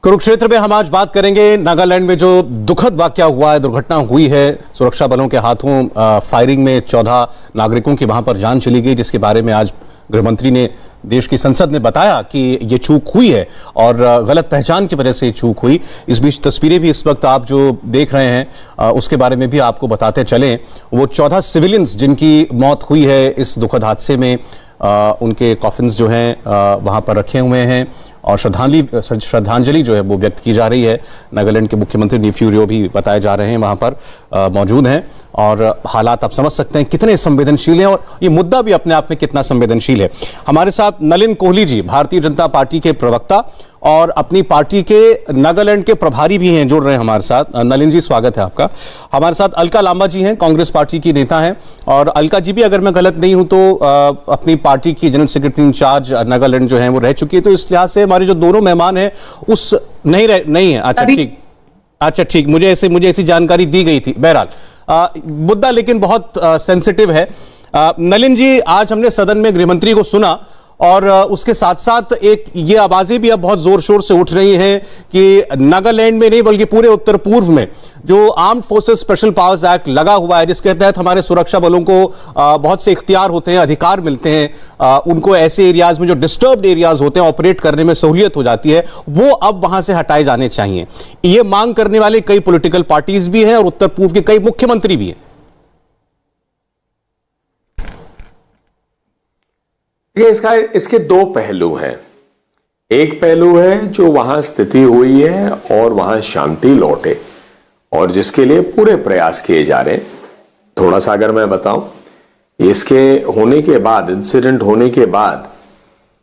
कुरुक्षेत्र में हम आज बात करेंगे नागालैंड में जो दुखद वाकया हुआ है, दुर्घटना हुई है। सुरक्षा बलों के हाथों फायरिंग में 14 नागरिकों की वहां पर जान चली गई, जिसके बारे में आज गृहमंत्री ने देश की संसद ने बताया कि ये चूक हुई है और गलत पहचान की वजह से चूक हुई। इस बीच तस्वीरें भी इस वक्त आप जो देख रहे हैं उसके बारे में भी आपको बताते चलें। वो 14 सिविलियंस जिनकी मौत हुई है इस दुखद हादसे में, उनके कॉफिन्स जो हैं वहां पर रखे हुए हैं और श्रद्धांजलि जो है वो व्यक्त की जा रही है। नागालैंड के मुख्यमंत्री नीफ्यू रियो भी बताए जा रहे हैं वहां पर मौजूद हैं और हालात आप समझ सकते हैं कितने संवेदनशील हैं और ये मुद्दा भी अपने आप में कितना संवेदनशील है। हमारे साथ नलिन कोहली जी, भारतीय जनता पार्टी के प्रवक्ता और अपनी पार्टी के नागालैंड के प्रभारी भी हैं, जुड़ रहे हैं हमारे साथ। नलिन जी, स्वागत है आपका। हमारे साथ अलका लांबा जी हैं, कांग्रेस पार्टी की नेता हैं, और अलका जी भी, अगर मैं गलत नहीं हूं तो अपनी पार्टी की जनरल सेक्रेटरी इंचार्ज नागालैंड जो है वो रह चुकी है। तो इस लिहाज से हमारे जो दोनों मेहमान हैं उस नहीं है। अच्छा ठीक, मुझे ऐसी जानकारी दी गई थी। बहरहाल मुद्दा लेकिन बहुत सेंसिटिव है। नलिन जी, आज हमने सदन में गृहमंत्री को सुना और उसके साथ साथ एक ये आवाजें भी अब बहुत जोर शोर से उठ रही हैं कि नागालैंड में नहीं बल्कि पूरे उत्तर पूर्व में जो armed forces special powers act लगा हुआ है, जिसके तहत हमारे सुरक्षा बलों को बहुत से इख्तियार होते हैं, अधिकार मिलते हैं, उनको ऐसे एरियाज में जो डिस्टर्ब्ड एरियाज होते हैं ऑपरेट करने में सहूलियत हो जाती है, वो अब वहां से हटाए जाने चाहिए। ये मांग करने वाले कई पॉलिटिकल पार्टीज भी हैं और उत्तर पूर्व के कई मुख्यमंत्री भी हैं। इसके दो पहलू हैं। एक पहलू है जो वहां स्थिति हुई है और वहां शांति लौटे और जिसके लिए पूरे प्रयास किए जा रहे हैं। थोड़ा सा अगर मैं बताऊं, इसके होने के बाद, इंसिडेंट होने के बाद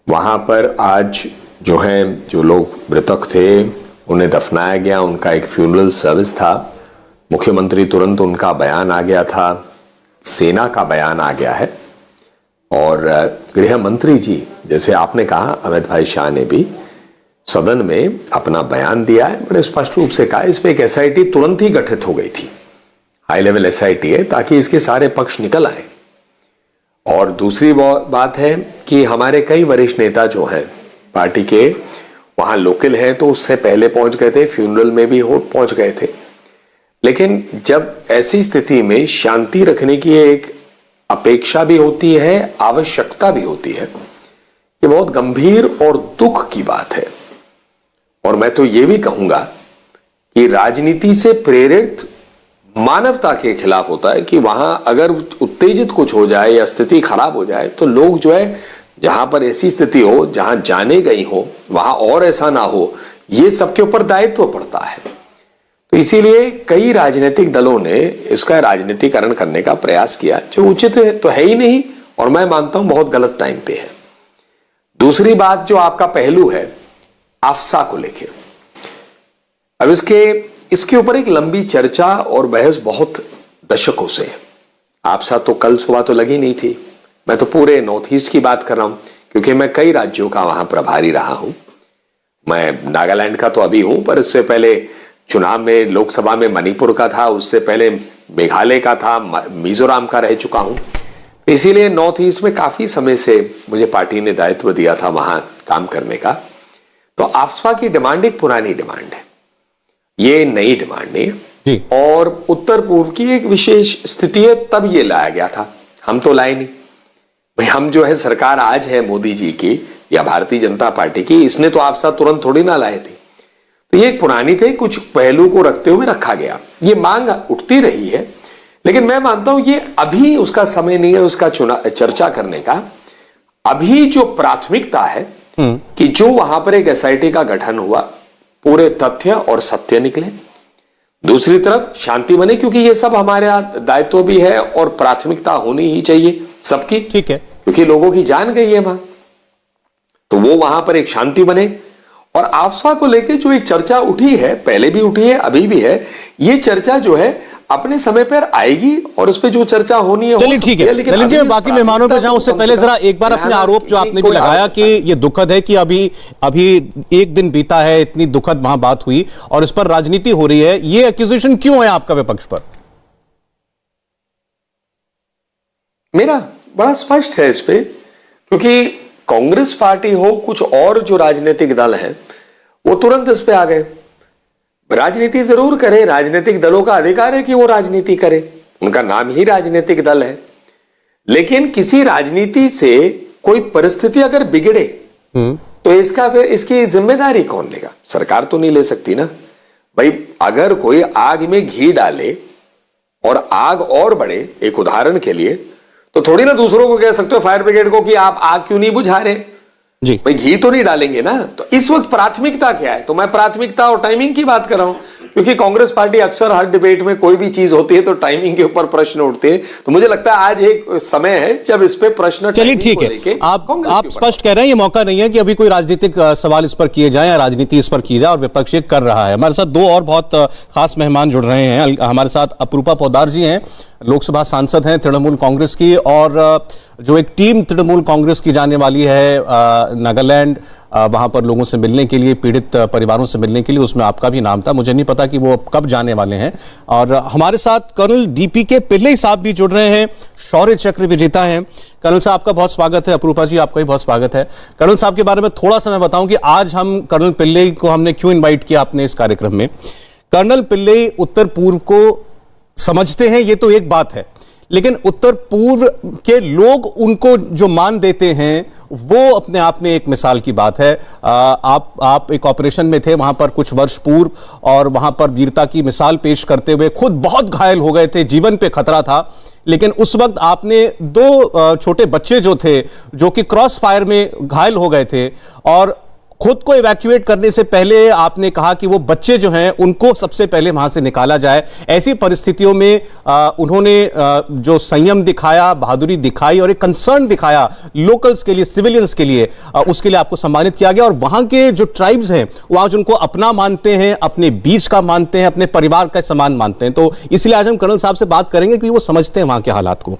वहां पर आज जो लोग मृतक थे उन्हें दफनाया गया, उनका एक फ्यूनरल सर्विस था। मुख्यमंत्री तुरंत उनका बयान आ गया था, सेना का बयान आ गया है और गृह मंत्री जी, जैसे आपने कहा, अमित भाई शाह ने भी सदन में अपना बयान दिया है, बड़े स्पष्ट रूप से कहा इस पे एक एसआईटी तुरंत ही गठित हो गई थी। हाई लेवल एसआईटी है ताकि इसके सारे पक्ष निकल आए। और दूसरी बात है कि हमारे कई वरिष्ठ नेता जो हैं पार्टी के, वहां लोकल हैं तो उससे पहले पहुंच गए थे, फ्यूनरल में भी पहुंच गए थे। लेकिन जब ऐसी स्थिति में शांति रखने की एक अपेक्षा भी होती है, आवश्यकता भी होती है, ये बहुत गंभीर और दुख की बात है। और मैं तो ये भी कहूंगा कि राजनीति से प्रेरित मानवता के खिलाफ होता है कि वहां अगर उत्तेजित कुछ हो जाए या स्थिति खराब हो जाए तो लोग जो है, जहां पर ऐसी स्थिति हो, जहां जाने गई हो, वहां और ऐसा ना हो, ये सबके ऊपर दायित्व पड़ता है। तो इसीलिए कई राजनीतिक दलों ने इसका राजनीतिकरण करने का प्रयास किया, जो उचित तो है ही नहीं और मैं मानता हूं बहुत गलत टाइम पे है। दूसरी बात जो आपका पहलू है आफ्सा को लेके, अब इसके ऊपर एक लंबी चर्चा और बहस बहुत दशकों से है। आफ्सा तो कल सुबह तो लगी नहीं थी, मैं तो पूरे नॉर्थ ईस्ट की बात कर रहा हूं क्योंकि मैं कई राज्यों का वहां प्रभारी रहा हूं। मैं नागालैंड का तो अभी हूं, पर इससे पहले चुनाव में लोकसभा में मणिपुर का था, उससे पहले मेघालय का था, मिजोरम का रह चुका हूं। इसीलिए नॉर्थ ईस्ट में काफी समय से मुझे पार्टी ने दायित्व दिया था वहां काम करने का। तो आफ्सा की डिमांड एक पुरानी डिमांड है, ये नई डिमांड नहीं है और उत्तर पूर्व की एक विशेष स्थिति है, तब ये लाया गया था। हम तो लाए नहीं भाई, हम जो है सरकार आज है मोदी जी की या भारतीय जनता पार्टी की, इसने तो आफ्सा तुरंत थोड़ी ना लाए थे। तो ये एक पुरानी थे, कुछ पहलू को रखते हुए रखा गया, ये मांग उठती रही है। लेकिन मैं मानता हूं ये अभी उसका समय नहीं है उसका चर्चा करने का। अभी जो प्राथमिकता है कि जो वहां पर एक एसआईटी का गठन हुआ, पूरे तथ्य और सत्य निकले, दूसरी तरफ शांति बने, क्योंकि ये सब हमारे दायित्व भी है और प्राथमिकता होनी ही चाहिए सबकी, ठीक है, क्योंकि लोगों की जान गई है वहां, तो वो वहां पर एक शांति बने। और आफ्सा को लेकर जो एक चर्चा उठी है, पहले भी उठी है, अभी भी है, ये चर्चा जो है अपने समय पर आएगी और उस पे जो चर्चा होनी है। चलिए ठीक है, लेकिन जी मैं बाकी मेहमानों पे जाऊं उससे पहले जरा एक बार अपने आरोप जो आपने भी लगाया कि ये दुखद है कि अभी एक दिन बीता है, इतनी दुखद वहां बात हुई और इस पर राजनीति हो रही है, ये एक्यूजेशन क्यों है आपका विपक्ष पर? मेरा बड़ा स्पष्ट है इस पे, क्योंकि कांग्रेस पार्टी हो, कुछ और जो राजनीतिक दल हैं, वो तुरंत इस पे आ गए। राजनीति जरूर करे, राजनीतिक दलों का अधिकार है कि वो राजनीति करे, उनका नाम ही राजनीतिक दल है। लेकिन किसी राजनीति से कोई परिस्थिति अगर बिगड़े तो इसका फिर इसकी जिम्मेदारी कौन लेगा? सरकार तो नहीं ले सकती ना भाई। अगर कोई आग में घी डाले और आग और बढ़े, एक उदाहरण के लिए, तो थोड़ी ना दूसरों को कह सकते हो, फायर ब्रिगेड को, कि आप आग क्यों नहीं बुझा रहे जी भाई, घी तो नहीं डालेंगे ना। तो इस वक्त प्राथमिकता क्या है? तो मैं प्राथमिकता और टाइमिंग की बात कर रहा हूं, क्योंकि कांग्रेस पार्टी अक्सर हर डिबेट में कोई भी चीज होती है तो टाइमिंग के ऊपर प्रश्न उठते हैं। तो मुझे लगता है आज एक समय है जब इस पे प्रश्न, चलिए ठीक है, आप स्पष्ट कह रहे हैं ये मौका नहीं है कि अभी कोई राजनीतिक सवाल इस पर किए जाए या राजनीति इस पर की जाए, और विपक्ष ये कर रहा है। हमारे साथ दो और बहुत खास मेहमान जुड़ रहे हैं। हमारे साथ अपरूपा पोद्दार जी हैं, लोकसभा सांसद हैं तृणमूल कांग्रेस की, और जो एक टीम तृणमूल कांग्रेस की जाने वाली है नागालैंड, वहां पर लोगों से मिलने के लिए, पीड़ित परिवारों से मिलने के लिए, उसमें आपका भी नाम था। मुझे नहीं पता कि वो कब जाने वाले हैं। और हमारे साथ कर्नल डीपीके पिल्लई साहब भी जुड़ रहे हैं, शौर्य चक्र विजेता हैं। कर्नल साहब आपका बहुत स्वागत है। अपरूपा जी आपका भी बहुत स्वागत है। कर्नल साहब के बारे में थोड़ा सा मैं बताऊं कि आज हम कर्नल पिल्लई को हमने क्यों इन्वाइट किया अपने इस कार्यक्रम में। कर्नल पिल्लई उत्तर पूर्व को समझते हैं, ये तो एक बात है, लेकिन उत्तर पूर्व के लोग उनको जो मान देते हैं वो अपने आप में एक मिसाल की बात है। आप एक ऑपरेशन में थे वहां पर कुछ वर्ष पूर्व, और वहां पर वीरता की मिसाल पेश करते हुए खुद बहुत घायल हो गए थे, जीवन पे खतरा था। लेकिन उस वक्त आपने दो छोटे बच्चे जो थे, जो कि क्रॉस फायर में घायल हो गए थे, और खुद को इवैक्यूएट करने से पहले आपने कहा कि वो बच्चे जो हैं उनको सबसे पहले वहां से निकाला जाए। ऐसी परिस्थितियों में उन्होंने जो संयम दिखाया, बहादुरी दिखाई और एक कंसर्न दिखाया लोकल्स के लिए, सिविलियंस के लिए, उसके लिए आपको सम्मानित किया गया। और वहां के जो ट्राइब्स हैं वो आज उनको अपना मानते हैं, अपने बीच का मानते हैं, अपने परिवार का समान मानते हैं। तो इसलिए आज हम कर्नल साहब से बात करेंगे क्योंकि वो समझते हैं वहां के हालात को।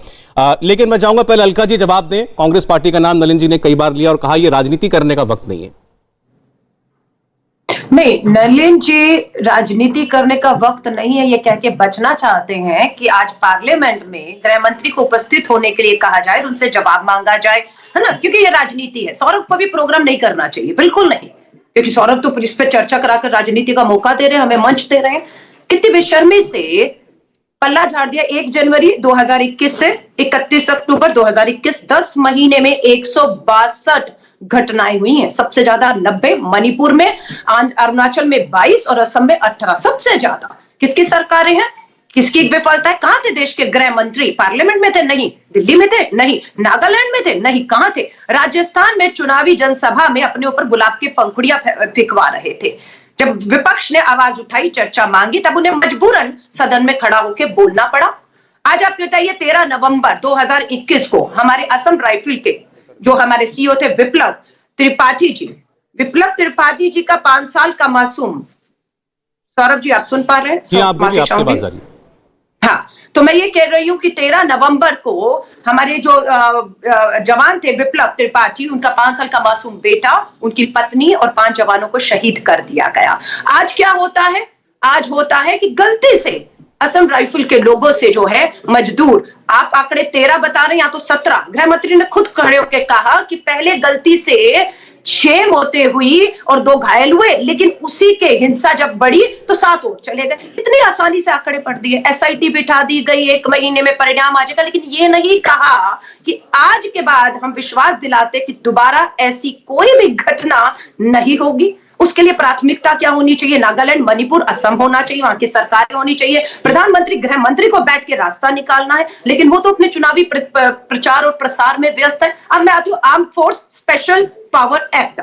लेकिन मैं चाहूंगा पहले अलका जी जवाब दें। कांग्रेस पार्टी का नाम नलिन जी ने कई बार लिया और कहा यह राजनीति करने का वक्त नहीं है। नहीं, नलिन जी राजनीति करने का वक्त नहीं है ये कह के बचना चाहते हैं कि आज पार्लियामेंट में गृह मंत्री को उपस्थित होने के लिए कहा जाए, उनसे जवाब मांगा जाए, है ना, क्योंकि ये राजनीति है। सौरभ को भी प्रोग्राम नहीं करना चाहिए, बिल्कुल नहीं, क्योंकि सौरभ तो इस पर चर्चा कराकर राजनीति का मौका दे रहे हैं, हमें मंच दे रहे हैं। कितनी बेशर्मी से पल्ला झाड़ दिया। 1 जनवरी 2021 से 31 अक्टूबर 2021, 10 महीने में 162 घटनाएं हुई हैं। सबसे ज्यादा 90 मणिपुर में, अरुणाचल में 22 और असम में 18। सबसे ज्यादा किसकी सरकारें हैं, किसकी विफलता है? कहां थे देश के गृह मंत्री? पार्लियामेंट में थे? नहीं। दिल्ली में थे? नहीं। नागालैंड में थे? नहीं। कहां थे? राजस्थान में चुनावी जनसभा में अपने ऊपर गुलाब की पंखुड़ियां फेंकवा रहे थे। जब विपक्ष ने आवाज उठाई, चर्चा मांगी, तब उन्हें मजबूरन सदन में खड़ा होकर बोलना पड़ा। आज आप बताइए, 13 नवंबर 2021 को हमारे असम राइफल के जो हमारे सीईओ थे विप्लव त्रिपाठी जी का 5 साल का मासूम, सौरभ जी आप सुन पा रहे हैं? आप बोलिए, आपकी बात आ रही है। हाँ, तो मैं ये कह रही हूं कि 13 नवंबर को हमारे जो जवान थे विप्लव त्रिपाठी, उनका 5 साल का मासूम बेटा, उनकी पत्नी और 5 जवानों को शहीद कर दिया गया। आज क्या होता है? आज होता है कि गलती से असम राइफल के लोगों से जो है मजदूर, आप आंकड़े 13 बता रहे हैं या तो 17, गृह मंत्री ने खुद खड़े होकर कहा कि पहले गलती से 6 मौतें हुई और 2 घायल हुए, लेकिन उसी के हिंसा जब बढ़ी तो 7 और चले गए। इतनी आसानी से आंकड़े पढ़ दिए, एसआईटी बिठा दी गई, 1 महीने में परिणाम आ जाएगा, लेकिन ये नहीं कहा कि आज के बाद हम विश्वास दिलाते कि दोबारा ऐसी कोई भी घटना नहीं होगी। उसके लिए प्राथमिकता क्या होनी चाहिए? नागालैंड, मणिपुर, असम होना चाहिए, वहां की सरकारें होनी चाहिए, प्रधानमंत्री, गृह मंत्री को बैठ के रास्ता निकालना है, लेकिन वो तो अपने चुनावी प्रचार और प्रसार में व्यस्त है। अब मैं आती हूँ arm force special power act.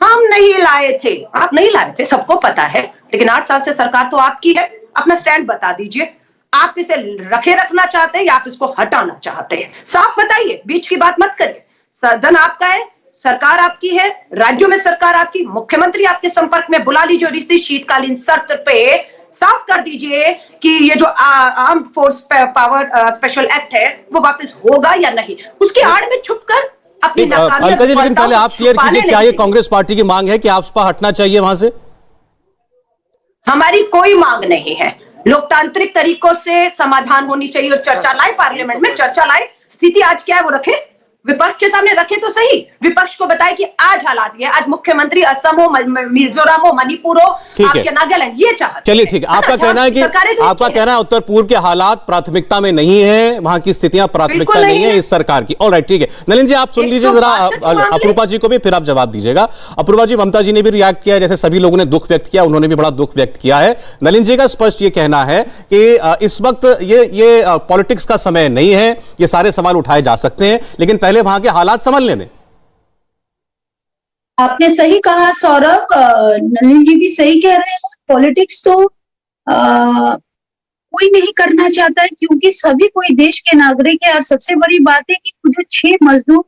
हम नहीं लाए थे, आप नहीं लाए थे, सबको पता है, लेकिन 8 साल से सरकार तो आपकी है। अपना स्टैंड बता दीजिए, आप इसे रखना चाहते हैं या आप इसको हटाना चाहते हैं? साफ बताइए, बीच की बात मत करिए। सदन आपका है, सरकार आपकी है, राज्यों में सरकार आपकी, मुख्यमंत्री आपके संपर्क में, बुला लीजिए और इसी शीतकालीन सत्र पे साफ कर दीजिए कि ये जो arm force power special act है वो वापस होगा या नहीं। उसकी आड़ में छुपकर अपनी नाकामियत, लेकिन पहले आप क्लियर कीजिए, क्या ये कांग्रेस पार्टी की मांग है कि आप हटना चाहिए वहां से? हमारी कोई मांग नहीं है। लोकतांत्रिक तरीकों से समाधान होनी चाहिए और चर्चा लाए, पार्लियामेंट में चर्चा लाए। स्थिति आज क्या है वो रखे, विपक्ष के सामने रखे तो सही, विपक्ष को बताए कि आज हालात ये, आज मुख्यमंत्री असम हो, मिजोरम हो, मणिपुर हो, आपके नागालैंड, ये चाहते। चलिए ठीक है, आपका कहना है कि आपका कहना है उत्तर पूर्व के हालात प्राथमिकता में नहीं है, वहां की स्थितियां प्राथमिकता नहीं है इस सरकार की। ऑलराइट, ठीक है नलिन जी, आप सुन लीजिए जरा अपूर्वा जी को भी, फिर आप जवाब दीजिएगा। अपूर्वा जी, ममता जी ने भी रिएक्ट किया, जैसे सभी लोगों ने दुख व्यक्त किया, उन्होंने भी बड़ा दुख व्यक्त किया है। नलिन जी का स्पष्ट ये कहना है कि इस वक्त ये पॉलिटिक्स का समय नहीं है, ये सारे सवाल उठाए जा सकते हैं, लेकिन पहले वहां के हालात समझ लें। आपने सही कहा सौरभ, नलिन जी भी सही कह रहे हैं। पॉलिटिक्स तो कोई नहीं करना चाहता है, क्योंकि सभी कोई देश के नागरिक है। और सबसे बड़ी बात है कि जो 6 मजदूर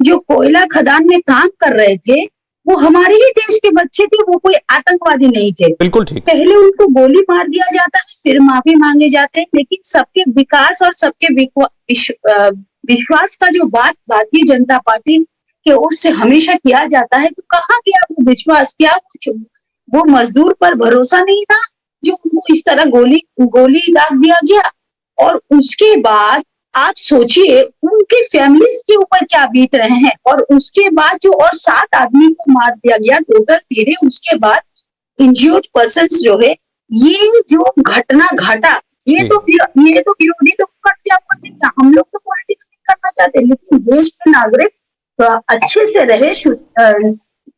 जो कोयला खदान में काम कर रहे थे, वो हमारे ही देश के बच्चे थे, वो कोई आतंकवादी नहीं थे। बिल्कुल ठीक। पहले उनको गोली मार दिया जाता है, फिर माफी मांगे जाते हैं, लेकिन सबके विकास और सबके विश्वास का जो बात भारतीय जनता पार्टी के ओर से हमेशा किया जाता है, तो कहाँ गया वो विश्वास? क्या वो मजदूर पर भरोसा नहीं था जो उनको इस तरह गोली दाग दिया गया? और उसके बाद आप सोचिए उनके फैमिलीज के ऊपर क्या बीत रहे हैं। और उसके बाद जो और 7 आदमी को मार दिया गया, टोटल 13। उसके बाद इंज्यूर्ड पर्सन्स जो है, ये जो घटना घटा, ये तो विरोधी लोग का क्या हुआ नहीं। हम लोग तो पॉलिटिक्स नहीं करना चाहते, लेकिन देश के नागरिक अच्छे से रहे,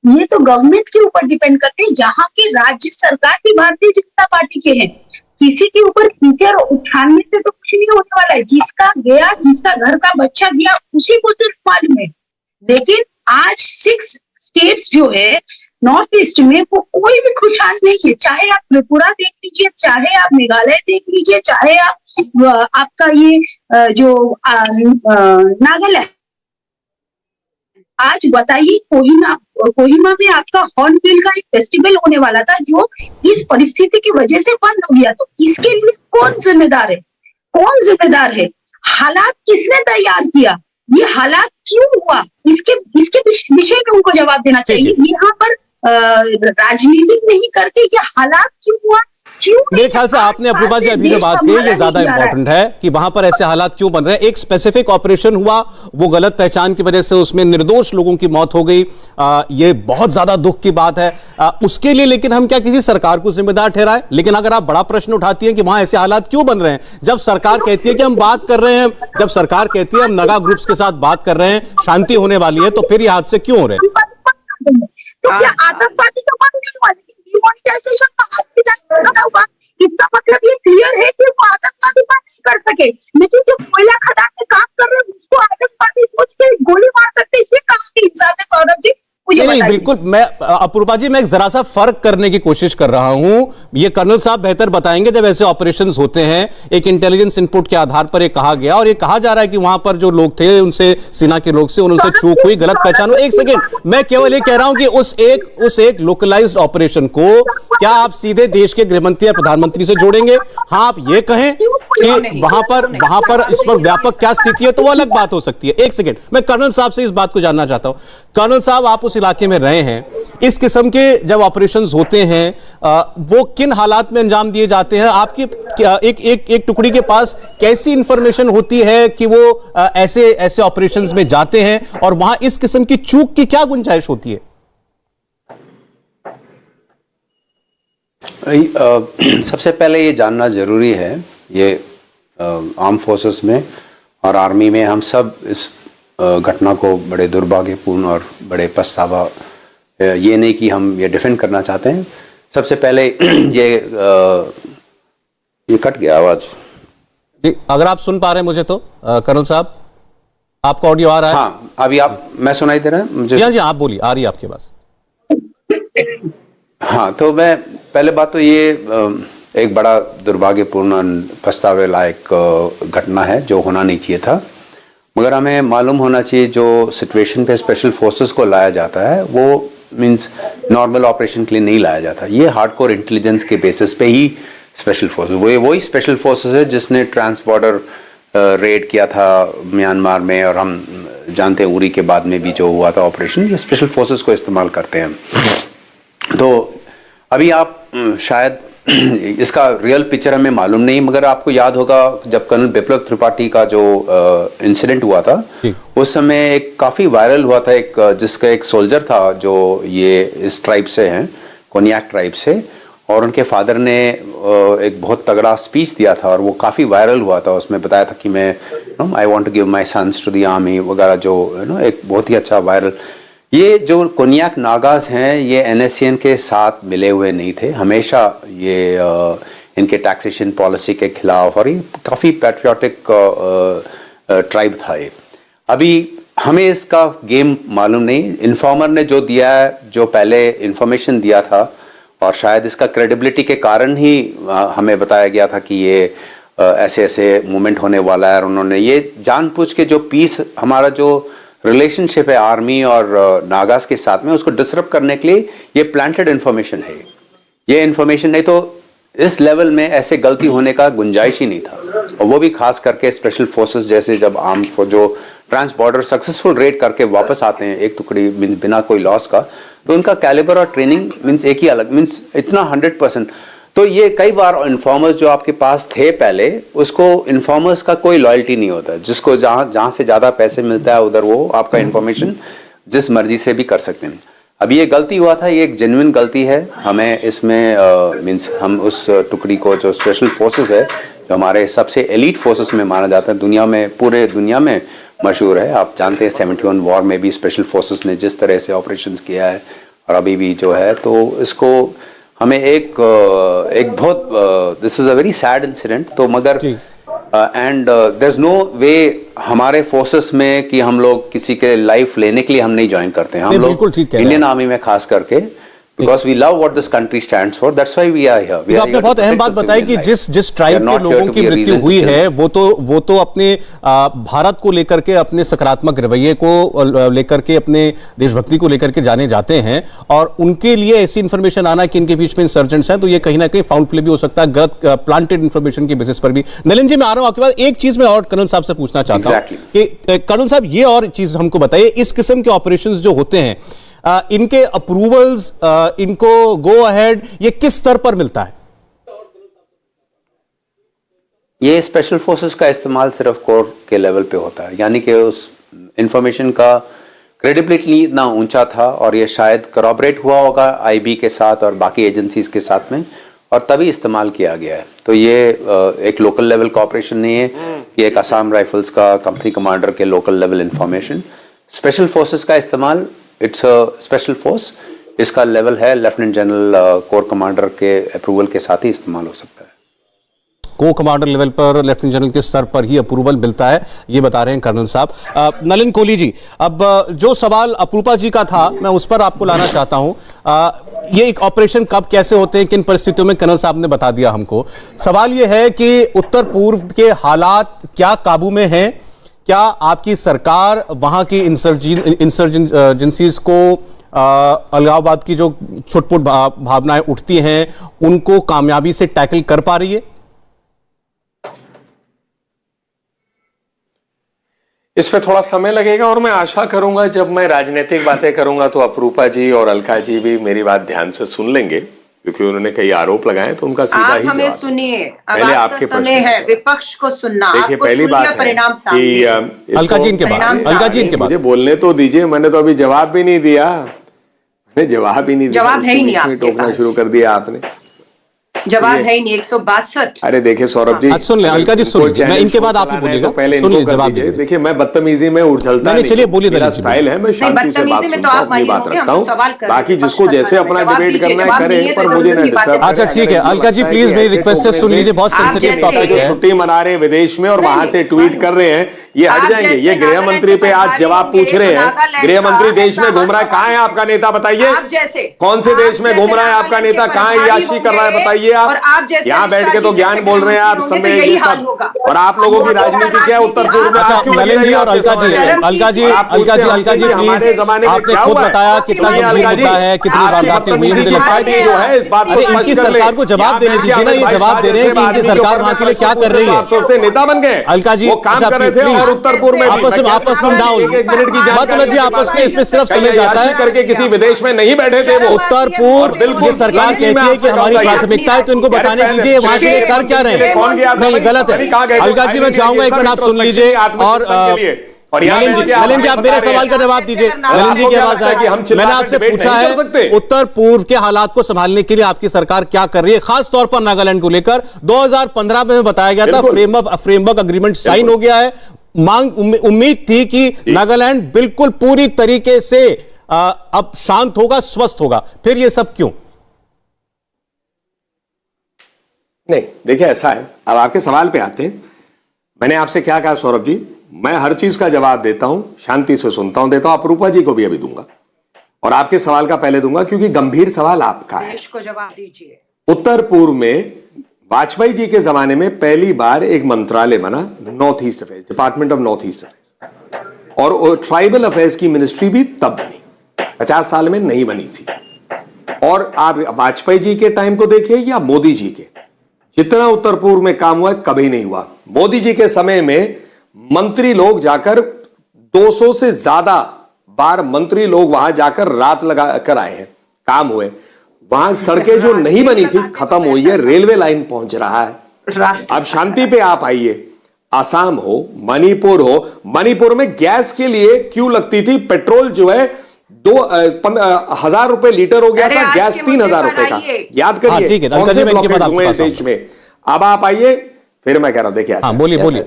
ये तो गवर्नमेंट के ऊपर डिपेंड करते हैं, जहाँ की राज्य सरकार भी भारतीय जनता पार्टी के हैं। किसी के ऊपर कीचड़ उछालने से तो कुछ नहीं होने वाला है। जिसका घर का बच्चा गया, उसी को सिर्फ मालूम है। लेकिन आज 6 स्टेट्स जो है नॉर्थ ईस्ट में, वो कोई भी खुशहाल नहीं है। चाहे आप त्रिपुरा देख लीजिए, चाहे आप मेघालय देख लीजिए, चाहे आप आपका ये जो नागालैंड। आज बताइए, कोहिमा में आपका हॉर्नबिल का एक फेस्टिवल होने वाला था, जो इस परिस्थिति की वजह से बंद हो गया। तो इसके लिए कौन जिम्मेदार है? कौन जिम्मेदार है? हालात किसने तैयार किया? ये हालात क्यों हुआ? इसके विषय में उनको जवाब देना चाहिए। यहाँ पर राजनीति नहीं करके ये हालात क्यों हुआ? मेरे ख्याल से आपने अपूर्वा जी अभी जो बात कही, ये ज्यादा इंपॉर्टेंट है कि वहां पर ऐसे हालात क्यों बन रहे हैं। एक स्पेसिफिक ऑपरेशन हुआ, वो गलत पहचान की वजह से उसमें निर्दोष लोगों की मौत हो गई, ये बहुत ज्यादा दुख की बात है। उसके लिए लेकिन हम क्या किसी सरकार को जिम्मेदार ठहराएं? लेकिन अगर आप बड़ा प्रश्न उठाती हैं कि वहां ऐसे हालात क्यों बन रहे हैं, जब सरकार कहती है कि हम बात कर रहे हैं, जब सरकार कहती है हम नगा ग्रुप्स के साथ बात कर रहे हैं, शांति होने वाली है, तो फिर ये हादसे क्यों हो रहे हैं? तो क्या आतंकवादी तो बंद नहीं हुआ, लेकिन डिमोनेटाइजेशन का हाथ भी नहीं लगा हुआ। इसका मतलब ये क्लियर है कि वो आतंकवादी बात नहीं कर सके, लेकिन जो कोयला खदान में काम कर रहे हैं उसको आतंकवादी सोच के गोली मार सकते हैं। ये कहाँ की इंसाफ है सौरभ जी? नहीं, बिल्कुल। मैं अपूर्वा जी, मैं एक जरा सा फर्क करने की कोशिश कर रहा हूं। ये कर्नल साहब बेहतर बताएंगे। जब ऐसे ऑपरेशंस होते हैं, एक इंटेलिजेंस इनपुट के आधार पर ये कहा गया, और ये कहा जा रहा है कि वहां पर जो लोग थे, उनसे सेना के लोग से उनसे चूक हुई, गलत पहचान हुई। एक सेकेंड, मैं केवल ये कह रहा हूं कि उस एक लोकलाइज्ड ऑपरेशन को क्या आप सीधे देश के गृहमंत्री या प्रधानमंत्री से जोड़ेंगे? हाँ, आप ये कहें कि वहां पर इस वक्त व्यापक क्या स्थिति है, तो वो अलग बात हो सकती है। एक सेकेंड, मैं कर्नल साहब से इस बात को जानना चाहता हूं। कर्नल साहब, आप उस इलाके में रहे हैं, इस किस्म के जब ऑपरेशंस होते हैं, वो किन हालात में अंजाम दिए जाते हैं? आपकी एक टुकड़ी के पास कैसी इंफॉर्मेशन होती है कि वो ऐसे ऑपरेशंस में जाते हैं, और वहां इस किस्म की चूक की क्या गुंजाइश होती है? सबसे पहले ये जानना जरूरी है, ये आर्म फोर्सेस में और आर्मी में हम सब इस घटना को बड़े दुर्भाग्यपूर्ण और बड़े पछतावा, ये नहीं कि हम ये डिफेंड करना चाहते हैं। सबसे पहले ये कट गया आवाज। अगर आप सुन पा रहे हैं मुझे तो कर्नल साहब, आपका ऑडियो आ रहा है? हाँ, अभी मैं सुनाई दे रहा है मुझे? जी, आप बोलिए, आ रही है आपके पास। हाँ, तो मैं पहले बात तो ये एक बड़ा दुर्भाग्यपूर्ण पछतावे लायक घटना है, जो होना नहीं चाहिए था। मगर हमें मालूम होना चाहिए जो सिचुएशन पे स्पेशल फोर्सेस को लाया जाता है, वो मींस नॉर्मल ऑपरेशन के लिए नहीं लाया जाता। ये हार्डकोर इंटेलिजेंस के बेसिस पे ही स्पेशल फोर्सेस, वही स्पेशल फोर्सेस है जिसने ट्रांस बॉर्डर रेड किया था म्यांमार में, और हम जानते हैं उरी के बाद में भी जो हुआ था ऑपरेशन, ये स्पेशल फोर्सेस को इस्तेमाल करते हैं। तो अभी आप शायद इसका रियल पिक्चर हमें मालूम नहीं, मगर आपको याद होगा जब कर्नल बिप्लब त्रिपाठी का जो इंसिडेंट हुआ था उस समय एक काफ़ी वायरल हुआ था, एक जिसका एक सोल्जर था जो ये इस ट्राइब से हैं, कोनियाक ट्राइब से, और उनके फादर ने एक बहुत तगड़ा स्पीच दिया था और वो काफ़ी वायरल हुआ था। उसमें बताया था कि मैं I want to give my sons to the army वगैरह, जो एक बहुत ही अच्छा वायरल। ये जो कोनियाक नागाज हैं ये NSCN के साथ मिले हुए नहीं थे, हमेशा ये इनके टैक्सेशन पॉलिसी के खिलाफ, और ये काफ़ी पैट्रियोटिक ट्राइब था ये। अभी हमें इसका गेम मालूम नहीं, इन्फॉर्मर ने जो दिया है, जो पहले इन्फॉर्मेशन दिया था, और शायद इसका क्रेडिबिलिटी के कारण ही हमें बताया गया था कि ये ऐसे ऐसे मूवमेंट होने वाला है, और उन्होंने ये जानबूझ के जो पीस, हमारा जो रिलेशनशिप है आर्मी और नागास के साथ में, उसको डिसरप्ट करने के लिए ये प्लांटेड इन्फॉर्मेशन है। ये इन्फॉर्मेशन नहीं तो इस लेवल में ऐसे गलती होने का गुंजाइश ही नहीं था, और वो भी खास करके स्पेशल फोर्सेस जैसे जब आर्म जो ट्रांस बॉर्डर सक्सेसफुल रेड करके वापस आते हैं एक टुकड़ी बिना कोई लॉस का, तो उनका कैलिबर और ट्रेनिंग मीन्स एक ही अलग, मीन्स इतना 100%। तो ये कई बार इन्फॉर्मर्स जो आपके पास थे पहले, उसको इन्फॉर्मर्स का कोई लॉयल्टी नहीं होता, जिसको जहाँ से ज़्यादा पैसे मिलता है उधर वो आपका इन्फॉर्मेशन जिस मर्जी से भी कर सकते हैं। अब ये गलती हुआ था, ये एक जेन्युइन गलती है, हमें इसमें मीन्स हम उस टुकड़ी को जो स्पेशल फोर्सेस है, जो हमारे सबसे एलीट फोर्सेस में माना जाता है, दुनिया में, पूरे दुनिया में मशहूर है। आप जानते हैं 71 वॉर में भी स्पेशल फोर्सेस ने जिस तरह से ऑपरेशंस किया है, और अभी भी जो है, तो इसको हमें एक बहुत this is a very sad incident. तो मगर एंड देयर इज नो वे हमारे फोर्सेस में कि हम लोग किसी के लाइफ लेने के लिए हम नहीं ज्वाइन करते हैं, हम लोग इंडियन आर्मी में खास करके, because we love what this country stands for, that's why we are here। तो आपने बहुत अहम बात बताई कि जिस ट्राइब के लोगों की मृत्यु हुई है वो तो अपने भारत को लेकर के, अपने सकारात्मक रवैये को लेकर के, अपने देशभक्ति को लेकर के जाने जाते हैं, और उनके लिए ऐसी इंफॉर्मेशन आना कि इनके बीच में इंसर्जेंट्स हैं, तो ये कहीं ना कहीं फाउल प्ले भी हो सकता है, गलत प्लांटेड इंफॉर्मेशन के बेसिस पर भी। नलिन जी, मैं आ रहा हूं आपके पास, एक चीज मैं और कर्नल साहब से पूछना चाहता हूं कि कर्नल साहब ये और चीज हमको बताइए, इस किस्म के ऑपरेशन जो होते हैं, इनके अप्रूवल्स, इनको गो अहेड, ये किस स्तर पर मिलता है? ये स्पेशल फोर्सेस का इस्तेमाल सिर्फ कोर के लेवल पे होता है, यानी कि उस इंफॉर्मेशन का क्रेडिबिलिटी इतना ऊंचा था, और ये शायद करॉबरेट हुआ होगा IB के साथ और बाकी एजेंसीज के साथ में, और तभी इस्तेमाल किया गया है। तो ये एक लोकल लेवल का ऑपरेशन नहीं है कि एक असम राइफल्स का कंपनी कमांडर के local level information. Special forces का इस्तेमाल, इट्स अ स्पेशल फोर्स, इसका लेवल है लेफ्टिनेंट जनरल कोर कमांडर के अप्रूवल के साथ ही इस्तेमाल हो सकता है। को कमांडर लेवल पर, लेफ्टिनेंट जनरल के स्तर पर ही अप्रूवल मिलता है, ये बता रहे हैं कर्नल साहब। नलिन कोहली जी, अब जो सवाल अपूर्वा जी का था, मैं उस पर आपको लाना चाहता हूं। ये एक ऑपरेशन कब कैसे होते हैं, किन परिस्थितियों में, कर्नल साहब ने बता दिया हमको। सवाल ये है कि उत्तर पूर्व के हालात क्या काबू में हैं? क्या आपकी सरकार वहां की इंसर्जेंसीज को, अलगाववाद की जो छुटपुट भावनाएं उठती हैं, उनको कामयाबी से टैकल कर पा रही है? इस पे थोड़ा समय लगेगा, और मैं आशा करूंगा जब मैं राजनीतिक बातें करूंगा तो अपूर्वा जी और अलका जी भी मेरी बात ध्यान से सुन लेंगे, क्योंकि उन्होंने कई आरोप लगाए, तो उनका सीधा ही जवाब। हमें सुनिए, पहले आपके समय है विपक्ष को सुनना। देखिए, पहली बात है परिणाम कि अलका जी इनके बाद, अलका जी इनके बाद मुझे बोलने तो दीजिए, मैंने तो अभी जवाब भी नहीं दिया, मैंने जवाब ही नहीं दिया, जवाब है ही नहीं आपके टोकना पास। शुरू कर दिया आपने, जवाब है ही नहीं। 162। अरे देखिए सौरभ जी, सुन ले, अलका जी सुन लीजिए, मैं इनके बाद आप ही बोलिएगा, तो पहले सुन इनको लीजिए, कर जवाब दीजिए। दीजिए। देखिए, मैं बदतमीजी में उछलता नहीं, चलिए बोलिए, मेरा स्टाइल है, मैं शांति से बात सुनता हूं, अपनी बात रखता हूं, बाकी जिसको जैसे अपना डिबेट करना है करे, पर मुझे ना डिस्टर्ब। अच्छा ठीक है, अलका जी प्लीज मेरी रिक्वेस्ट है, सुन लीजिए, बहुत सेंसिटिव टॉपिक है। छुट्टी मना रहे विदेश में और वहां से ट्वीट कर रहे हैं, ये हट जाएंगे। ये गृह मंत्री पे आज जवाब पूछ रहे हैं, गृह मंत्री देश में घूम रहा है, कहाँ है आपका नेता बताइए? कौन से देश में घूम रहा है आपका नेता? कहाँ याशी कर रहा है बताइए आप? यहाँ बैठ के तो ज्ञान बोल रहे हैं आप समय ये सब, और आप लोगों की राजनीति क्या है उत्तर पूर्व में? अच्छा नलिन जी और अलका जी प्लीज, आपने खुद बताया कितना गंभीर मुद्दा है, कितनी वारदातें हुई, मुझे लगता है कि जो है इस बात अरे इनकी सरकार को जवाब देने दीजिए ना, ये जवाब दे रहे हैं कि इनकी सरकार वहां के लिए क्या कर रही है। आप सोचते नेता बन गए, अलका जी वो काम कर रहे थे और और उत्तर पूर्व में भी। आपस में डाउन एक मिनट की मत उलझिए आपस में, इसमें सिर्फ समय जाता है करके किसी विदेश में नहीं बैठे थे वो। उत्तर पूर्व ये सरकार कहती है कि हमारी प्राथमिकता है, तो इनको बताने दीजिए वहां के लिए कर क्या रहे हैं। कौन गया? नहीं, गलत है। अलका जी, मैं चाहूंगा एक मिनट आप सुन लीजिए और नलिन जी आप मेरे सवाल का जवाब दीजिए। नलिन जी की आवाज आए। मैंने आपसे पूछा है उत्तर पूर्व के हालात को संभालने के लिए आपकी सरकार क्या कर रही है, खास तौर पर नागालैंड को लेकर। 2015 में बताया गया था फ्रेमवर्क अग्रीमेंट साइन हो गया है। उम्मीद थी कि नागालैंड बिल्कुल पूरी तरीके से अब शांत होगा, स्वस्थ होगा, फिर ये सब क्यों? नहीं, देखिए ऐसा है, अब आपके सवाल पे आते हैं। मैंने आपसे क्या कहा सौरभ जी, मैं हर चीज का जवाब देता हूं, शांति से सुनता हूं, देता हूं। अपरूपा जी को भी अभी दूंगा और आपके सवाल का पहले दूंगा क्योंकि गंभीर सवाल आपका है। देश को जवाब दीजिए। उत्तर पूर्व में वाजपेयी जी के जमाने में पहली बार एक मंत्रालय बना, north east affairs, department of north east affairs, और ट्राइबल अफेयर्स की मिनिस्ट्री भी तब बनी, 50 साल में नहीं बनी थी। और आप वाजपेयी जी के टाइम को देखिए या मोदी जी के, जितना उत्तर पूर्व में काम हुआ कभी नहीं हुआ। मोदी जी के समय में मंत्री लोग जाकर 200 से ज्यादा बार मंत्री लोग वहां जाकर रात लगा कर आए हैं, काम हुए। वहां सड़कें जो नहीं बनी थी खत्म हुई है, रेलवे लाइन पहुंच रहा है। अब शांति पे आप आइए, आसाम हो, मणिपुर हो, मणिपुर में गैस के लिए क्यों लगती थी, पेट्रोल जो है 2,000 रुपए लीटर हो गया था, गैस 3,000 रुपए का। याद करिए कौन से ब्लॉकेज हुए देश में। अब आप आइए, फिर मैं कह रहा हूं देखिए,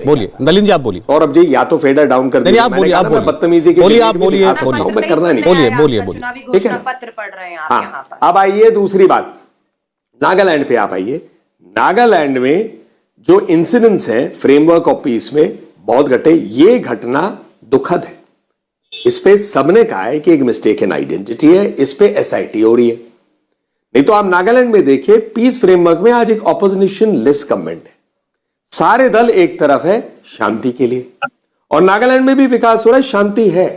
बोलिए नलिन जी आप बोलिए। और अब जी या तो फेडर डाउन कर दीजिए, आप बोलिए, बदतमीजी बोलिए, आप बोलिए, मैं करना नहीं, बोलिए ठीक है। पत्र पढ़ रहे हैं आप यहाँ पर। अब आइए दूसरी बात, नागालैंड पे आप आइए। नागालैंड में जो इंसिडेंट्स हैं फ्रेमवर्क ऑफ पीस में बहुत घटे, ये घटना दुखद है। इस पे सबने कहा है कि एक मिस्टेक इन आइडेंटिटी है, इस पे एसआईटी हो रही है। नहीं तो आप नागालैंड में देखिए, पीस फ्रेमवर्क में आज एक ऑपोजिशन लिस्ट गवर्नमेंट है, सारे दल एक तरफ है शांति के लिए, और नागालैंड में भी विकास हो रहा है, शांति है।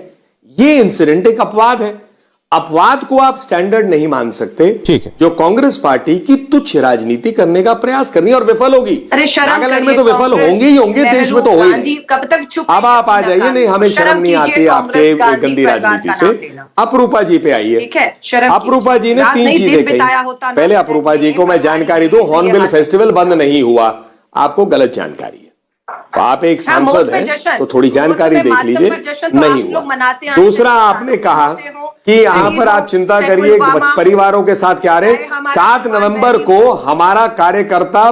ये इंसिडेंट एक अपवाद है। अपवाद को आप स्टैंडर्ड नहीं मान सकते, ठीक है। जो कांग्रेस पार्टी की तुच्छ राजनीति करने का प्रयास करनी है और विफल होगी। नागालैंड में तो विफल होंगे ही होंगे, देश में तो हो ही नहीं। कब तक चुप? अब आप आ जाइए, नहीं हमें शर्म नहीं आती आपके गंदी राजनीति से। अपरूपा जी पे आइए। अपरूपा जी ने 3 चीजें कही। पहले अपरूपा जी को मैं जानकारी दूं, हॉर्नबिल फेस्टिवल बंद नहीं हुआ, आपको गलत जानकारी है। तो आप एक सांसद हैं तो थोड़ी जानकारी देख लीजिए, नहीं हुआ। दूसरा, आपने कहा कि यहां पर आप चिंता करिए परिवारों के साथ क्या रहे। 7 नवंबर को हमारा कार्यकर्ता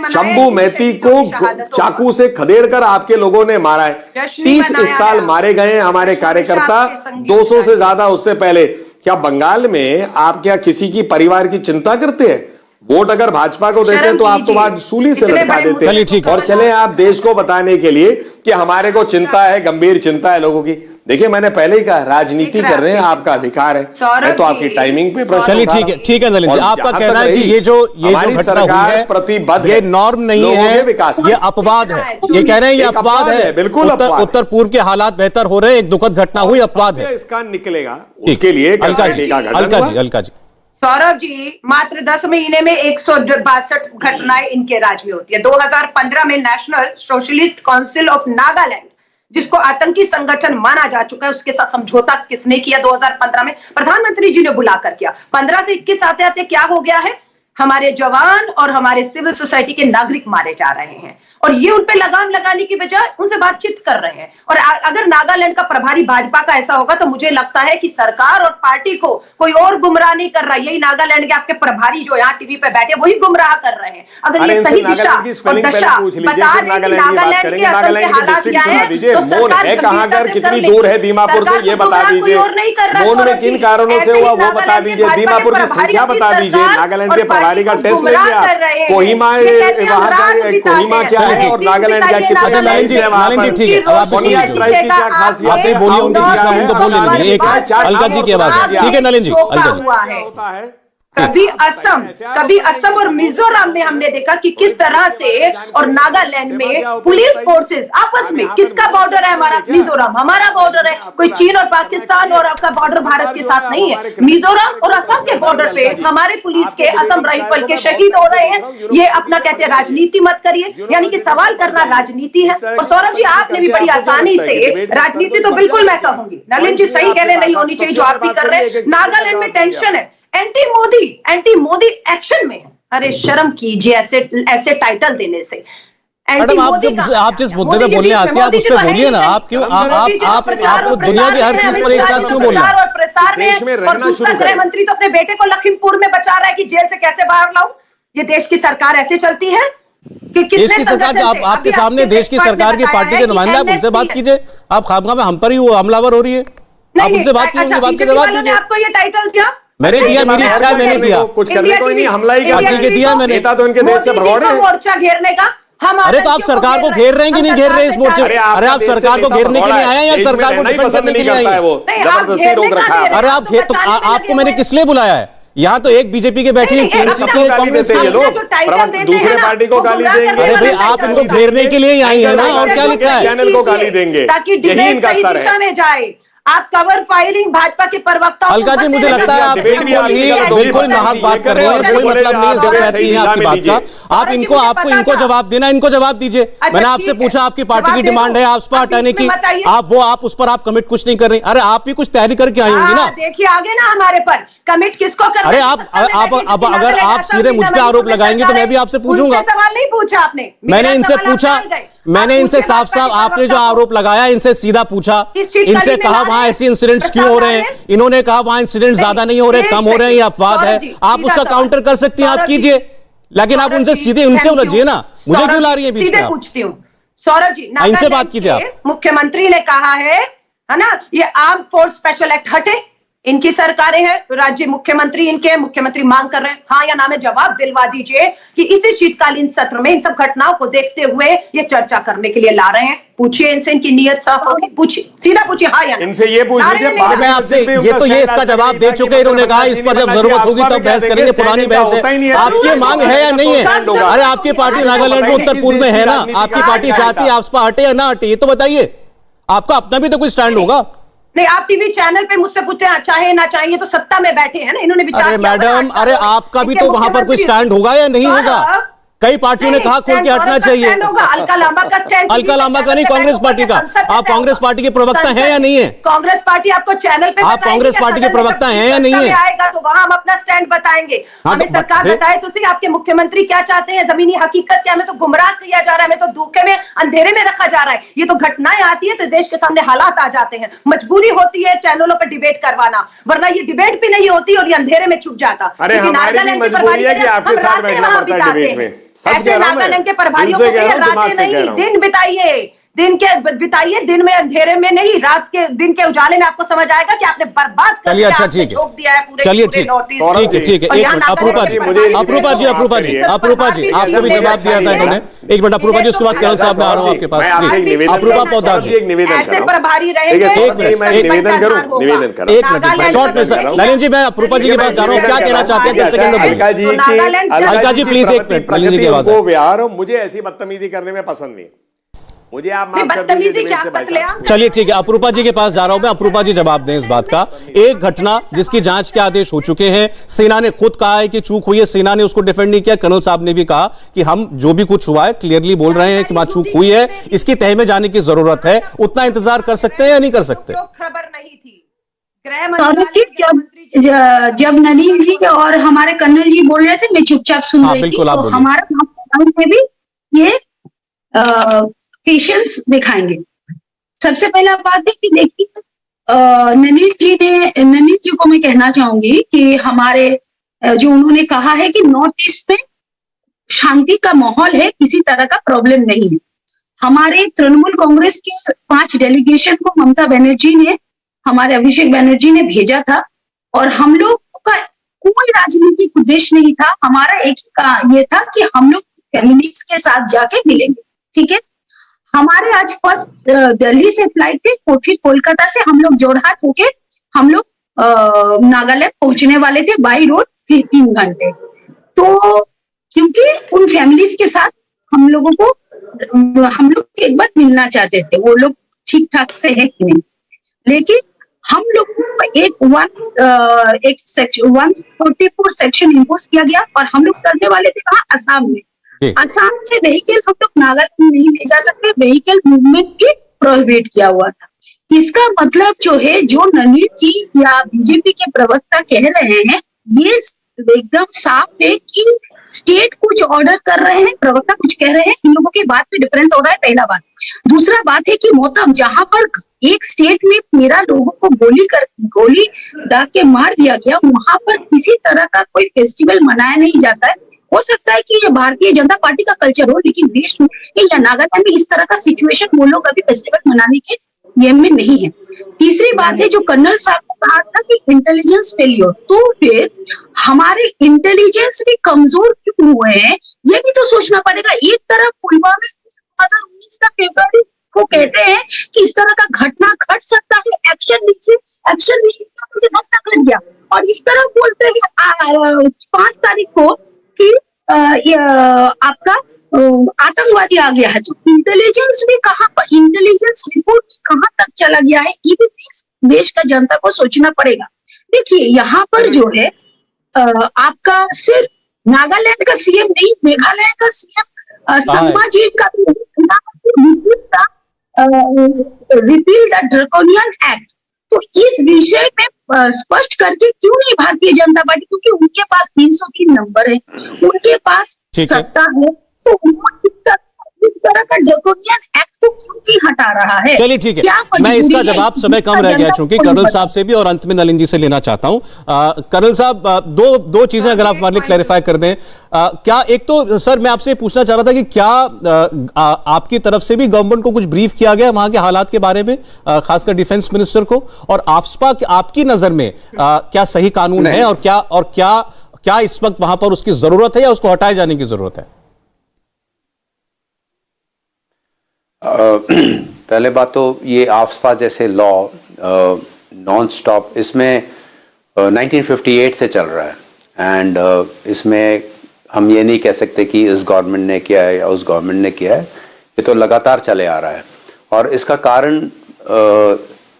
शंभू मैती को चाकू से खदेड़कर आपके लोगों ने मारा है। 30 इस साल मारे गए हैं हमारे कार्यकर्ता, 200 से ज्यादा उससे पहले। क्या बंगाल में आप क्या किसी की परिवार की चिंता करते हैं? वोट अगर भाजपा को देते हैं तो आप तो वहां सूली से लटका देते हैं। और चले आप देश को बताने के लिए कि हमारे को चिंता है, गंभीर चिंता है लोगों की। देखिए, मैंने पहले ही कहा, राजनीति कर रहे हैं, आपका अधिकार है। मैं तो आपकी टाइमिंग पे प्रश्न चलिए ठीक है नलिन जी, आपका कहना है कि ये जो घटना हुई है प्रतिबद्ध, ये नॉर्म नहीं है, ये अपवाद है। ये कह रहे हैं ये अपवाद है, बिल्कुल। उत्तर पूर्व के हालात बेहतर हो रहे हैं, एक दुखद घटना हुई, अपवाद है। इसका निकलेगा उसके लिए अलका जी। सौरभ जी, मात्र 10 महीने में 162 घटनाएं इनके राज्य में होती है। 2015 में national socialist council of Nagaland, जिसको आतंकी संगठन माना जा चुका है, उसके साथ समझौता किसने किया? 2015 में प्रधानमंत्री जी ने बुलाकर किया। 15 से 21 आते आते क्या हो गया है? हमारे जवान और हमारे सिविल सोसाइटी के नागरिक मारे जा रहे हैं, और ये उन पे लगाम लगाने की बजाय उनसे बातचीत कर रहे हैं। और अगर नागालैंड का प्रभारी भाजपा का ऐसा होगा तो मुझे लगता है कि सरकार और पार्टी को कोई और गुमराह नहीं कर रहा। यही नागालैंड के आपके प्रभारी जो यहाँ टीवी पे बैठे वही गुमराह कर रहे हैं। अगर ये सही दिशा और दशा बता रहे कि नागालैंड के असल के हालात क्या है, तो सरकार कहां कर कितनी दूर है दीमापुर से, ये बता दीजिए। मोन में किन कारणों से हुआ वो बता दीजिए, दीमापुर की संख्या बता दीजिए, नागालैंड के प्रभारी का टेस्ट लेंगे आप। कोहिमा, वहां का कोहिमा क्या है और नागालैंड क्या, कितना नलिन जी ठीक है, अब आप ट्राइब की क्या खासियत है, बोलिए, उनको बोल लेंगे। एक अलका जी की आवाज है, ठीक है नलिन जी, अलका जी। कभी असम और मिजोरम में हमने देखा कि किस तरह से, और नागालैंड में पुलिस फोर्सेस आपस में, किसका बॉर्डर है हमारा? मिजोरम हमारा बॉर्डर है, कोई चीन और पाकिस्तान और आपका बॉर्डर भारत के साथ नहीं है। मिजोरम और असम के बॉर्डर पे हमारे पुलिस के, असम राइफल के शहीद हो रहे हैं। ये अपना कहते हैं राजनीति मत करिए, यानी कि सवाल करना राजनीति है। और सौरभ जी आपने भी बड़ी आसानी से, राजनीति तो बिल्कुल मैं कहूंगी, नलिन जी सही कह रहे नहीं होनी चाहिए जो आप भी कर रहे हैं। नागालैंड में टेंशन है, एंटी मोदी एक्शन में है। अरे शर्म कीजिए ऐसे टाइटल देने से। मैडम आप जिस मुद्दे पे बोलने आते हैं आप उस पर बोलिए ना। आप क्यों आप दुनिया की हर चीज पर एक साथ क्यों बोल रहे हैं? और प्रसार में, और दूसरा गृह मंत्री तो अपने बेटे को लखीमपुर में बचा रहा है कि जेल से कैसे बाहर लाऊं। ये देश की सरकार ऐसे चलती है कि देश की सरकार आपके सामने देश की सरकार की पार्टी के नुमाइंदे, आप उनसे बात कीजिए। आप खामखा में हम पर ही वो हमलावर हो रही है। आप उनसे बात कीजिए, उनकी बात का जवाब दीजिए। आपको ये टाइटल दिया? मैंने दिया, मेरी इच्छा है, मैंने दिया। कुछ करने को ही नहीं, हमला ही दिया मैंने। नेता तो इनके देश से भगौड़े हैं। मोर्चा घेरने का हम, अरे तो आप सरकार को घेर रहे हैं कि नहीं घेर रहे इस मोर्चे? अरे आप सरकार को घेरने के लिए आए हैं या सरकार को डिफेंड करने के लिए आए हैं? जबरदस्ती रोक रखा है। अरे आप तो आपको मैंने किस लिए बुलाया है? यहाँ तो एक बीजेपी के बैठी कांग्रेस के लोग दूसरे पार्टी को गाली देंगे। अरे भाई आप इनको घेरने के लिए आई है ना, और क्या लिखा है? चैनल को गाली देंगे ताकि डिबेट सही दिशा में जाए। आप कवर फाइलिंग भाजपा के प्रवक्ता, अलका जी मुझे लगता है आप बिल्कुल नाहक बात कर रहे हैं, कोई मतलब नहीं है, जरूरत नहीं है आपकी बात का। आप इनको जवाब देना, इनको जवाब दीजिए। मैंने आपसे पूछा आपकी पार्टी की डिमांड है आप पर हटाने की, आप उस पर आप कमिट कुछ नहीं कर रहे। अरे आप भी कुछ तैयारी करके आई होंगी ना। देखिए आगे ना हमारे पर कमिट किसको कर। अरे आप अगर आप सीधे मुझ पर आरोप लगाएंगे तो मैं भी आपसे पूछूंगा। सवाल नहीं पूछा आपने, मैंने इनसे पूछा, मैंने इनसे साफ आपने जो आरोप लगाया इनसे सीधा पूछा, इनसे कहा वहां ऐसे इंसिडेंट्स क्यों हो रहे हैं? इन्होंने कहा वहां इंसिडेंट ज्यादा नहीं हो रहे, कम हो रहे हैं, ये अपवाद है। आप उसका काउंटर कर सकती हैं, आप कीजिए, लेकिन आप उनसे सीधे उनसे उलझिए ना। मुझे क्यों ला रही है बीच में? सीधे पूछती हूँ सौरभ जी, इनसे बात कीजिए आप। मुख्यमंत्री ने कहा है ना, ये आर्म फोर्स स्पेशल एक्ट हटे, इनकी सरकारें हैं, राज्य मुख्यमंत्री इनके, मुख्यमंत्री मांग कर रहे हैं, हाँ या ना में जवाब दिलवा दीजिए कि इसी शीतकालीन सत्र में इन सब घटनाओं को देखते हुए ये चर्चा करने के लिए ला रहे हैं। पूछिए इनसे, इनकी नीयत साफ होगी, पूछिए, सीधा पूछिए हाँ या ना। इनसे ये पूछ लीजिए। मैं आपसे ये इसका जवाब दे चुके, इन्होंने कहा इस पर जब जरूरत होगी तब बहस करेंगे, पुरानी बहस है। आपकी मांग है या नहीं है? अरे आपकी पार्टी नागालैंड में उत्तर पूर्व में है ना, आपकी पार्टी चाहती है आप हटे या ना हटे, ये तो बताइए। आपका अपना भी तो कोई स्टैंड होगा। नहीं, आप टीवी चैनल पे मुझसे पूछते हैं चाहे ना चाहिए, तो सत्ता में बैठे हैं ना, इन्होंने विचार अरे मैडम, अरे आपका भी तो वहां पर कोई स्टैंड होगा या नहीं होगा? कई पार्टियों ने कहा खुल के हटना चाहिए। अलका लांबा का स्टैंड, अलका लांबा का नहीं, कांग्रेस पार्टी का। आप कांग्रेस पार्टी के प्रवक्ता हैं या नहीं है? कांग्रेस पार्टी आपको चैनल पे, आप कांग्रेस पार्टी के प्रवक्ता हैं या नहीं है? आएगा तो वहां हम अपना स्टैंड बताएंगे। हमें सरकार बताए तो सही, आपके मुख्यमंत्री क्या चाहते हैं, जमीनी हकीकत क्या? हमें तो गुमराह किया जा रहा है, हमें तो धोखे में, अंधेरे में रखा जा रहा है। ये तो घटनाएं आती है तो देश के सामने हालात आ जाते हैं, मजबूरी होती है चैनलों पर डिबेट करवाना, वरना ये डिबेट भी नहीं होती और ये अंधेरे में छुप जाता। अरे हमारी मजबूरी है कि आपके साथ बैठना पड़ता है डिबेट में। ऐसे नागालैंड के प्रभारियों को रातें नहीं, दिन बिताइए, दिन में अंधेरे में नहीं, दिन के उजाले में आपको समझ आएगा कि आपने बर्बाद कर दिया, आपने झोंक दिया है पूरे नॉर्थ ईस्ट। ठीक है। अपूर्वा जी आपको भी जवाब दिया था इन्होंने। एक मिनट अपूर्वा जी, उसके बाद केवल साहब मैं आ रहा हूँ आपके पास। अपूर्वा पौधार जी, एक निवेदन ऐसे प्रभारी रहेंगे। निवेदन करूं, एक मिनट शॉर्ट में सर। नलिन जी मैं अपूर्वा जी के पास जा रहा हूँ, क्या कहना चाहते हैं? 10 सेकंड में अलका जी प्लीज एक मिनट। नलिन जी की आवाज है। मुझे ऐसी बदतमीजी करने में पसंद नहीं, मुझे आप माफ कर दीजिए। चलिए ठीक है, अपूर्वा जी के पास जा रहा हूं मैं। अपूर्वा जी जवाब दें इस बात का। एक घटना जिसकी जांच के आदेश हो चुके हैं, सेना ने खुद कहा है कि चूक हुई है, सेना ने उसको डिफेंड नहीं किया। कर्नल साहब ने भी कहा कि हम जो भी कुछ हुआ है क्लियरली बोल रहे हैं कि वहां चूक हुई है, इसकी तह में जाने की जरूरत है। उतना इंतजार कर सकते हैं या नहीं कर सकते? खबर नहीं थी जब नलिन जी और हमारे कर्नल जी बोल रहे थे, मैं चुपचाप सुन रही थी, तो हमारा में भी ये पेशेंस दिखाएंगे। सबसे पहला बात है कि देखिए, नलिन जी को मैं कहना चाहूंगी कि हमारे जो उन्होंने कहा है कि नॉर्थ ईस्ट में शांति का माहौल है, किसी तरह का प्रॉब्लम नहीं है। हमारे तृणमूल कांग्रेस के 5 डेलीगेशन को ममता बनर्जी ने, हमारे अभिषेक बनर्जी ने भेजा था, और हम लोग का कोई राजनीतिक उद्देश्य नहीं था। हमारा एक ही ये था कि हम लोग फेमिनिस्ट के साथ जाके मिलेंगे, ठीक है। हमारे आज फर्स्ट दिल्ली से फ्लाइट थी, फिर कोलकाता से हम लोग जोरहाट होके हम लोग नागालैंड पहुंचने वाले थे बाई रोड 3 घंटे। तो क्योंकि उन फैमिलीज के साथ हम लोग एक बार मिलना चाहते थे, वो लोग ठीक ठाक से है कि नहीं। लेकिन हम लोग को एक सेक्शन 144 सेक्शन इम्पोज किया गया और हम लोग करने वाले थे कहाँ, असम में। असम से व्हीकल हम लोग नागालैंड नहीं ले जा सकते, व्हीकल मूवमेंट भी प्रोहिबिट किया हुआ था। इसका मतलब जो है, जो ननील जी या बीजेपी के प्रवक्ता कह रहे हैं, ये एकदम साफ है कि स्टेट कुछ ऑर्डर कर रहे हैं, प्रवक्ता कुछ कह रहे हैं, इन लोगों की बात में डिफरेंस हो रहा है, पहला बात। दूसरा बात है कि मोहतरम, जहां पर एक स्टेट में 13 लोगों को गोली दाग के मार दिया गया, वहां पर किसी तरह का कोई फेस्टिवल मनाया नहीं जाता है। हो सकता है कि ये भारतीय जनता पार्टी का कल्चर हो, लेकिन देश में या नागालैंड में इस तरह का सिचुएशन वो लोग अभी फेस्टिवल मनाने के नियम में नहीं है। तीसरी बात है, जो कर्नल साहब ने कहा था कि इंटेलिजेंस फेलियर, तो फिर हमारे इंटेलिजेंस भी कमजोर क्यों हुए हैं, ये भी तो सोचना पड़ेगा। एक तरफ पुलवामा में 2019 का फरवरी को कहते हैं कि इस तरह का घटना घट सकता है, एक्शन लीजिए तो ये घटना घट गया, और इस तरफ बोलते हैं 5 तारीख को कि आपका आतंकवादी आ गया है। तो इंटेलिजेंस भी कहाँ पर, इंटेलिजेंस रिपोर्ट कहाँ तक चला गया है, ये भी देश का जनता को सोचना पड़ेगा। देखिए, यहाँ पर जो है आपका सिर्फ नागालैंड का सीएम नहीं, मेघालय का सीएम संभाजी का रिपील द ड्रैकोनियन एक्ट। तो इस विषय में स्पष्ट करके क्यों नहीं भारतीय जनता पार्टी, क्योंकि उनके पास 303 नंबर है, उनके पास सत्ता है, तो इस तरह का ड्रैकोनियन एक्ट को क्यों नहीं हटा रहा है। चलिए ठीक है, मैं इसका जवाब समय कम रह गया चूंकि कर्नल साहब से भी और अंत में नलिन जी से लेना चाहता हूं। कर्नल साहब, दो चीजें अगर आप हमारे लिए क्लैरिफाई कर दें। क्या, एक तो सर मैं आपसे पूछना चाह रहा था कि क्या आपकी तरफ से भी गवर्नमेंट को कुछ ब्रीफ किया गया वहां के हालात के बारे में, खासकर डिफेंस मिनिस्टर को, और आफ्सपा आपकी नजर में क्या सही कानून है, और क्या इस वक्त वहां पर उसकी जरूरत है या उसको हटाए जाने की जरूरत है? पहले बात तो ये आफ्सपा जैसे लॉ नॉन स्टॉप इसमें 1958 से चल रहा है, एंड इसमें हम ये नहीं कह सकते कि इस गवर्नमेंट ने किया है या उस गवर्नमेंट ने किया है, ये तो लगातार चले आ रहा है। और इसका कारण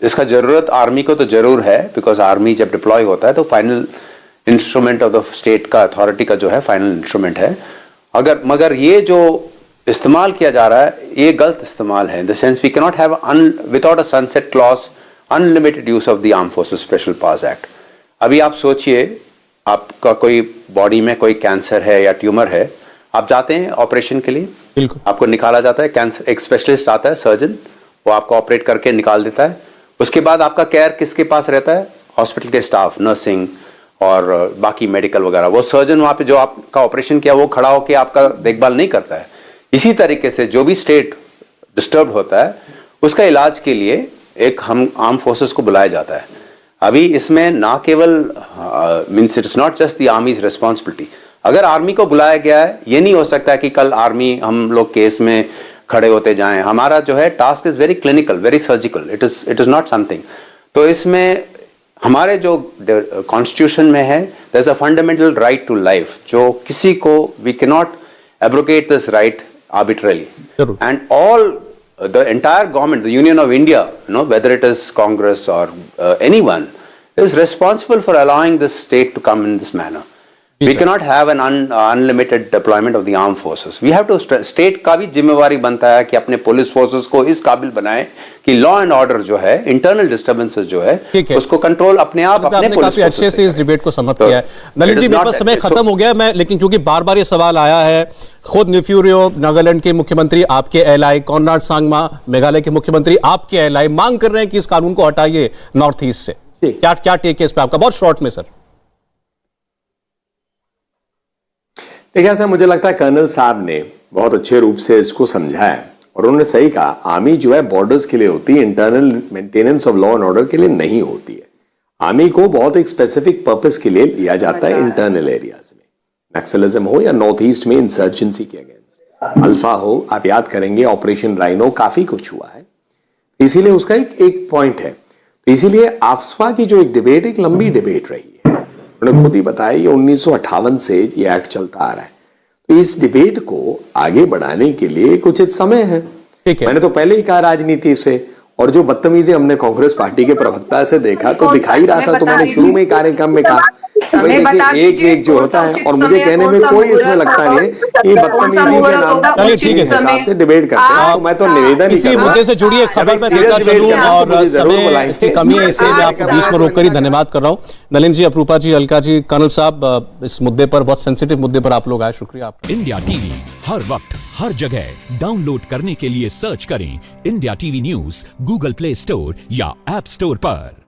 इसका ज़रूरत आर्मी को तो ज़रूर है, बिकॉज आर्मी जब डिप्लॉय होता है तो final instrument of the state का, अथॉरिटी का जो है फाइनल इंस्ट्रूमेंट है। मगर ये जो इस्तेमाल किया जा रहा है, ये गलत इस्तेमाल है, in the sense we can not have without a sunset clause unlimited use of the arm forces special powers act. अभी आप सोचिए, आपका कोई बॉडी में कोई कैंसर है या ट्यूमर है, आप जाते हैं ऑपरेशन के लिए, बिल्कुल आपको निकाला जाता है, कैंसर एक स्पेशलिस्ट आता है, सर्जन, वो आपको ऑपरेट करके निकाल देता है। उसके बाद आपका केयर किसके पास रहता है? हॉस्पिटल के स्टाफ, नर्सिंग और बाकी मेडिकल वगैरह। वो सर्जन वहाँ पे जो आपका ऑपरेशन किया वो खड़ा होकर आपका देखभाल नहीं करता है। इसी तरीके से जो भी स्टेट डिस्टर्ब होता है उसका इलाज के लिए एक हम आर्म फोर्सेस को बुलाया जाता है। अभी इसमें ना केवल means it's not just the armies responsibility. अगर आर्मी को बुलाया गया है, ये नहीं हो सकता है कि कल आर्मी हम लोग केस में खड़े होते जाएं। हमारा जो है task is very clinical, very surgical, it is not something. तो इसमें हमारे जो कॉन्स्टिट्यूशन में है, there is a fundamental right to life, जो किसी को we can not abrogate this right arbitrarily. And all the entire government, the Union of India, whether it is Congress or anyone, is responsible for allowing this state to come in this manner. We cannot have an unlimited deployment of the armed forces. We have to state का भी जिम्मेवारी बनता है कि अपने police forces को इस काबिल बनाए कि लॉ एंड ऑर्डर जो है, इंटरनल डिस्टर्बेंसेस जो है, उसको कंट्रोल अपने आप अपने पुलिस काफी अच्छे से इस डिबेट को समाप्त किया है। नलिन जी, मेरे पास समय खत्म हो गया, मैं लेकिन क्योंकि बार-बार ये सवाल आया है, खुद न्यूफ्यूरियो नागालैंड के मुख्यमंत्री आपके एलआई, कॉनराड सांगमा मेघालय के मुख्यमंत्री आपके एलआई मांग कर रहे हैं कि इस कानून को हटाइए नॉर्थ ईस्ट से। क्या टेक है इस पे आपका, बहुत शॉर्ट में सर? देखिए सर, मुझे लगता है कर्नल साहब ने बहुत अच्छे रूप से इसको समझाया और उन्होंने सही कहा, आर्मी जो है बॉर्डर्स के लिए होती है, internal maintenance of law and order के लिए नहीं होती है। आर्मी को बहुत एक स्पेसिफिक पर्पस के लिए लिया जाता है इंटरनल एरियाज में, नक्सलिज्म हो या नॉर्थ ईस्ट में इंसर्जेंसी के अगेंस्ट, अल्फा हो, आप याद करेंगे ऑपरेशन राइनो, काफी कुछ हुआ है। इसीलिए उसका एक पॉइंट है। तो इसीलिए आफ्सपा की जो एक डिबेट, एक लंबी डिबेट रही है, उन्होंने खुद ही बताया ये 1958 से ये एक्ट चलता आ रहा है। तो इस डिबेट को आगे बढ़ाने के लिए एक उचित समय है। ठीक है। मैंने तो पहले ही कहा राजनीति से, और जो बदतमीजी हमने कांग्रेस पार्टी के प्रवक्ता से देखा तो दिखाई रहा था। तो मैंने शुरू में कार्यक्रम में कहा एक एक जो होता है, और मुझे कहने में कोई इसमें लगता नहीं है कि बदतमीजी के नाम पर चलिए, ठीक है सर। हिसाब से डिबेट करते हैं। तो मैं तो निवेदन इसी मुद्दे से जुड़ी एक खबर पर देता चलूं और समय की कमी है, इसलिए मैं आपको बीच में रोककर ही धन्यवाद कर रहा हूं। नलिन जी, अप्रूपा जी, अलका जी, कर्नल साहब, इस मुद्दे पर, बहुत सेंसिटिव मुद्दे पर आप लोग आए, शुक्रिया आपका। इंडिया टीवी हर वक्त हर जगह डाउनलोड करने के लिए सर्च करें India TV news Google play store या ऐप स्टोर पर।